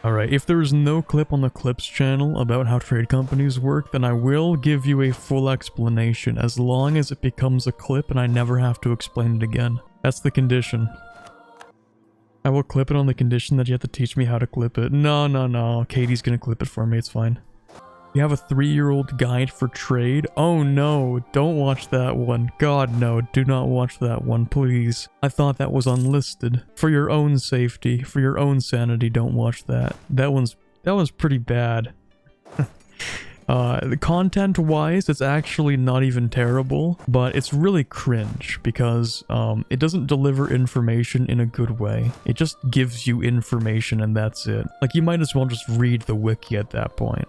Alright, if there is no clip on the Clips channel about how trade companies work, then I will give you a full explanation as long as it becomes a clip and I never have to explain it again. That's the condition. I will clip it on the condition that you have to teach me how to clip it. No. Katie's gonna clip it for me, it's fine. You have a 3-year-old guide for trade? Oh no, don't watch that one. God no, do not watch that one, please. I thought that was unlisted. For your own safety, for your own sanity, don't watch that. That one's pretty bad. The content-wise, it's actually not even terrible, but it's really cringe because it doesn't deliver information in a good way. It just gives you information and that's it. Like, you might as well just read the wiki at that point.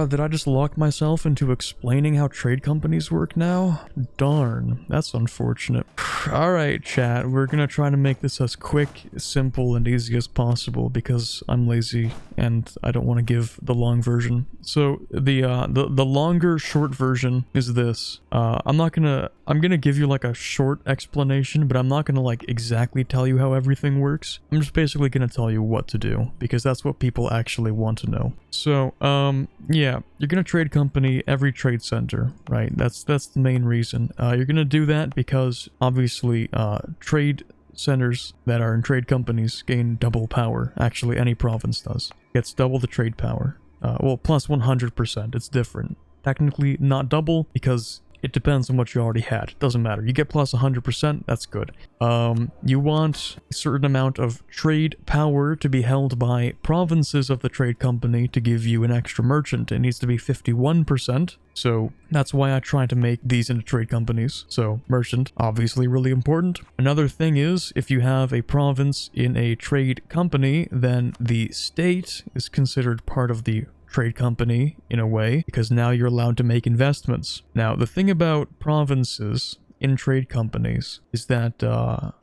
Did I just lock myself into explaining how trade companies work now? Darn, that's unfortunate. Alright, chat, we're gonna try to make this as quick, simple, and easy as possible because I'm lazy and I don't want to give the long version. So the longer short version is this. I'm gonna give you like a short explanation, but I'm not gonna like exactly tell you how everything works. I'm just basically gonna tell you what to do because that's what people actually want to know. So, yeah, you're gonna trade company every trade center, right? That's the main reason. You're gonna do that because obviously, trade centers that are in trade companies gain double power. Actually, any province does. Gets double the trade power. Well, plus 100%. It's different. Technically, not double because it depends on what you already had. Doesn't matter. You get plus 100%, that's good. You want a certain amount of trade power to be held by provinces of the trade company to give you an extra merchant. It needs to be 51%. So that's why I try to make these into trade companies. So merchant, obviously really important. Another thing is, if you have a province in a trade company, then the state is considered part of the trade company in a way, because now you're allowed to make investments. Now, the thing about provinces in trade companies is that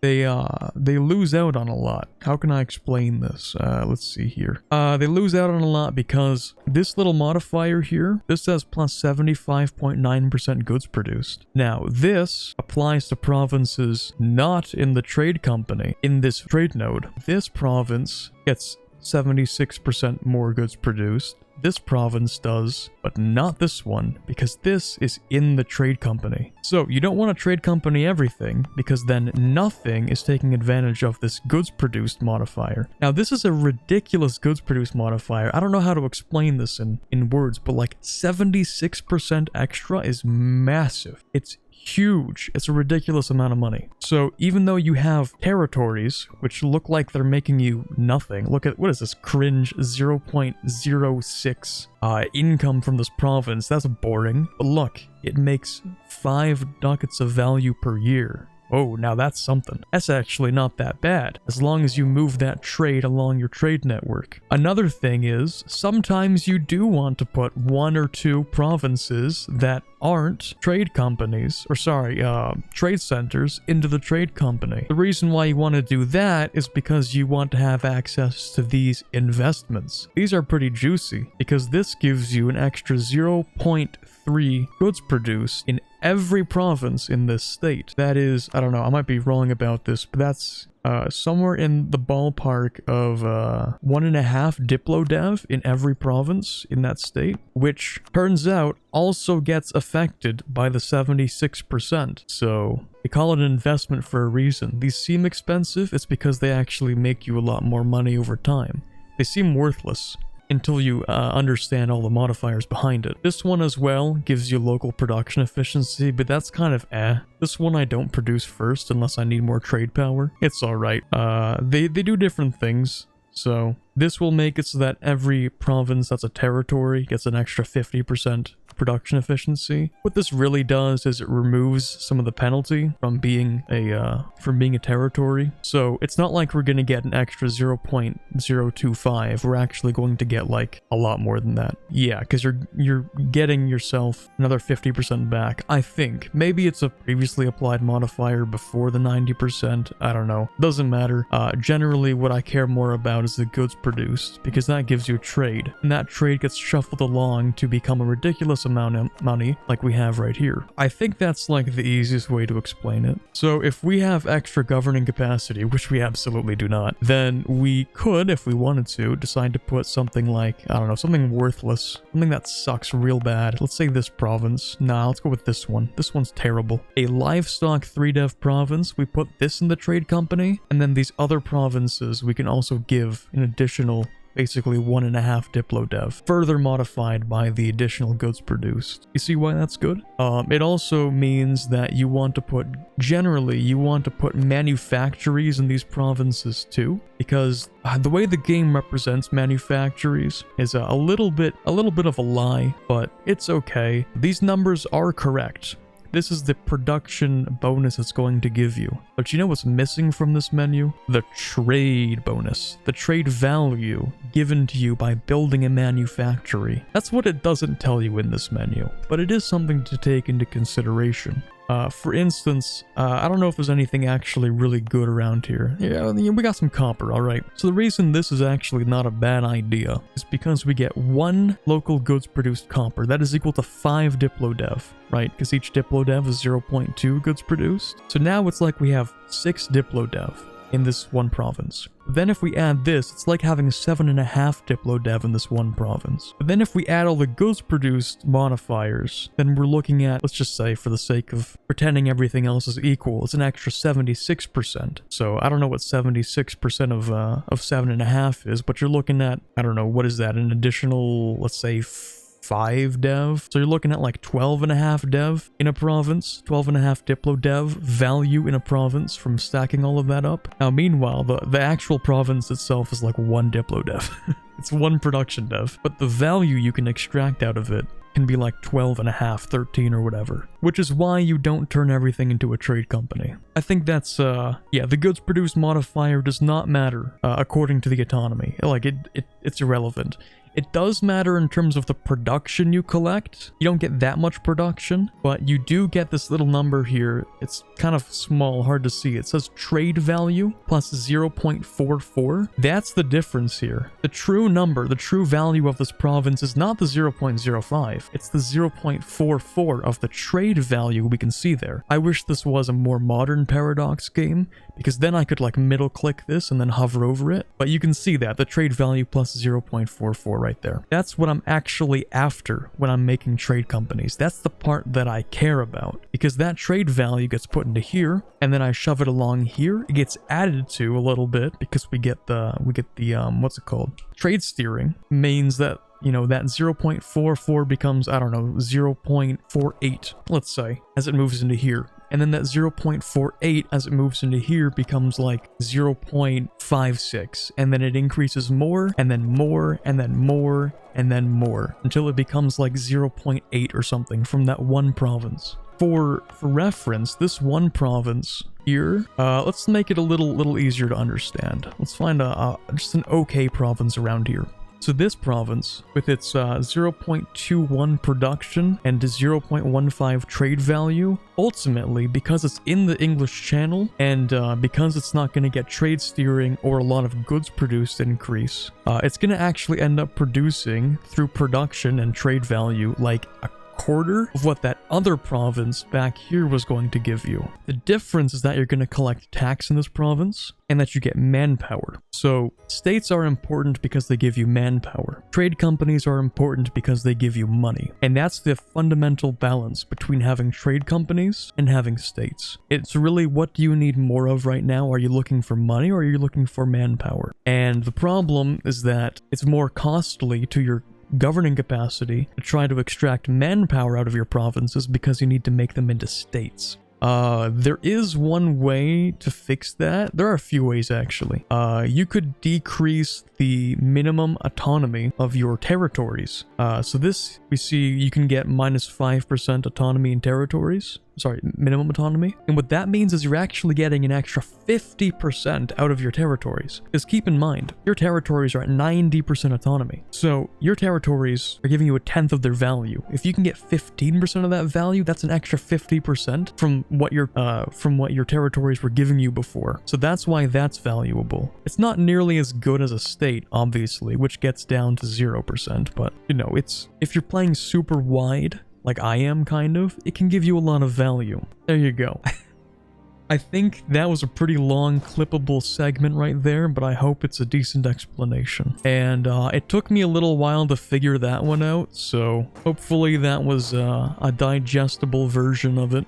they lose out on a lot. How can I explain this? Let's see here. They lose out on a lot because this little modifier here, this says plus 75.9% goods produced. Now, this applies to provinces not in the trade company. In this trade node, this province gets 76% more goods produced. This province does, but not this one, because this is in the trade company. So you don't want to trade company everything, because then nothing is taking advantage of this goods produced modifier. Now this is a ridiculous goods produced modifier. I don't know how to explain this in words, but like 76% extra is massive. It's huge. It's a ridiculous amount of money. So even though you have territories which look like they're making you nothing, look at, what is this, cringe 0.06 income from this province. That's boring. But look, it makes 5 ducats of value per year. Oh, now that's something. That's actually not that bad, as long as you move that trade along your trade network. Another thing is, sometimes you do want to put 1 or 2 provinces that aren't trade companies, or sorry, trade centers into the trade company. The reason why you want to do that is because you want to have access to these investments. These are pretty juicy, because this gives you an extra 0.3 goods produced in every province in this state. That is, I don't know, I might be wrong about this, but that's somewhere in the ballpark of 1.5 Diplo-Dev in every province in that state, which turns out also gets affected by the 76%. So they call it an investment for a reason. These seem expensive, it's because they actually make you a lot more money over time. They seem worthless until you understand all the modifiers behind it. This one as well gives you local production efficiency, but that's kind of eh. This one I don't produce first unless I need more trade power. It's alright. They do different things. So this will make it so that every province that's a territory gets an extra 50% production efficiency. What this really does is it removes some of the penalty from being a territory. So it's not like we're gonna get an extra 0.025. We're actually going to get like a lot more than that. Yeah, because you're getting yourself another 50% back. I think maybe it's a previously applied modifier before the 90%. I don't know. Doesn't matter. Generally, what I care more about is the goods produced, because that gives you trade, and that trade gets shuffled along to become a ridiculous amount of money like we have right here. I think that's like the easiest way to explain it. So if we have extra governing capacity, which we absolutely do not, then we could, if we wanted to, decide to put something like, I don't know, something worthless, something that sucks real bad. Let's say this province. Nah, let's go with this one. This one's terrible. A livestock 3-dev province, we put this in the trade company, and then these other provinces we can also give an additional basically 1.5 Diplo dev, further modified by the additional goods produced. You see why that's good? It also means that you want to put, generally, you want to put manufactories in these provinces too, because the way the game represents manufactories is a little bit of a lie, but it's okay. These numbers are correct. This is the production bonus it's going to give you. But you know what's missing from this menu? The trade bonus. The trade value given to you by building a manufactory. That's what it doesn't tell you in this menu, but it is something to take into consideration. For instance, I don't know if there's anything actually really good around here. Yeah, we got some copper, alright. So the reason this is actually not a bad idea is because we get 1 local goods produced copper. That is equal to 5 Diplo dev, right? Because each Diplo dev is 0.2 goods produced. So now it's like we have 6 Diplo dev in this one province. Then if we add this, it's like having 7.5 Diplo dev in this one province. But then if we add all the goods produced modifiers, then we're looking at, let's just say for the sake of pretending everything else is equal, it's an extra 76%. So I don't know what 76% of 7.5 is, but you're looking at, I don't know, what is that, an additional, let's say 5 dev. So you're looking at like 12.5 dev in a province, 12.5 Diplo dev value in a province from stacking all of that up. Now, meanwhile, the actual province itself is like 1 Diplo dev. It's 1 production dev, but the value you can extract out of it can be like 12.5, 13 or whatever, which is why you don't turn everything into a trade company. I think that's, yeah, the goods produced modifier does not matter according to the autonomy. Like, it's irrelevant. It does matter in terms of the production you collect. You don't get that much production, but you do get this little number here. It's kind of small, hard to see. It says trade value plus 0.44. That's the difference here. The true number, the true value of this province is not the 0.05. It's the 0.44 of the trade value we can see there. I wish this was a more modern Paradox game, because then I could like middle click this and then hover over it. But you can see that, the trade value plus 0.44 right there. That's what I'm actually after when I'm making trade companies. That's the part that I care about, because that trade value gets put into here, and then I shove it along here. It gets added to a little bit because we get the what's it called? Trade steering means that, you know, that 0.44 becomes, I don't know, 0.48, let's say, as it moves into here. And then that 0.48 as it moves into here becomes like 0.56. And then it increases more, and then more, and then more, and then more, until it becomes like 0.8 or something from that one province. For reference, this one province here, let's make it a little easier to understand. Let's find just an okay province around here. So this province, with its 0.21 production and 0.15 trade value, ultimately, because it's in the English Channel, and because it's not going to get trade steering or a lot of goods produced increase, it's going to actually end up producing, through production and trade value, like a quarter of what that other province back here was going to give you. The difference is that you're going to collect tax in this province, and that you get manpower. So states are important because they give you manpower. Trade companies are important because they give you money. And that's the fundamental balance between having trade companies and having states. It's really, what do you need more of right now? Are you looking for money, or are you looking for manpower? And the problem is that it's more costly to your governing capacity to try to extract manpower out of your provinces, because you need to make them into states. There is one way to fix that. There are a few ways, actually. You could decrease the minimum autonomy of your territories. So this, we see you can get minus 5% autonomy in territories. minimum autonomy. And what that means is you're actually getting an extra 50% out of your territories. Because keep in mind, your territories are at 90% autonomy. So your territories are giving you a tenth of their value. If you can get 15% of that value, that's an extra 50% from what your territories were giving you before. So that's why that's valuable. It's not nearly as good as a state, obviously, which gets down to 0%, but you know, if you're playing super wide, like I am kind of, it can give you a lot of value. There you go. I think that was a pretty long clippable segment right there, but I hope it's a decent explanation. And it took me a little while to figure that one out, so hopefully that was a digestible version of it.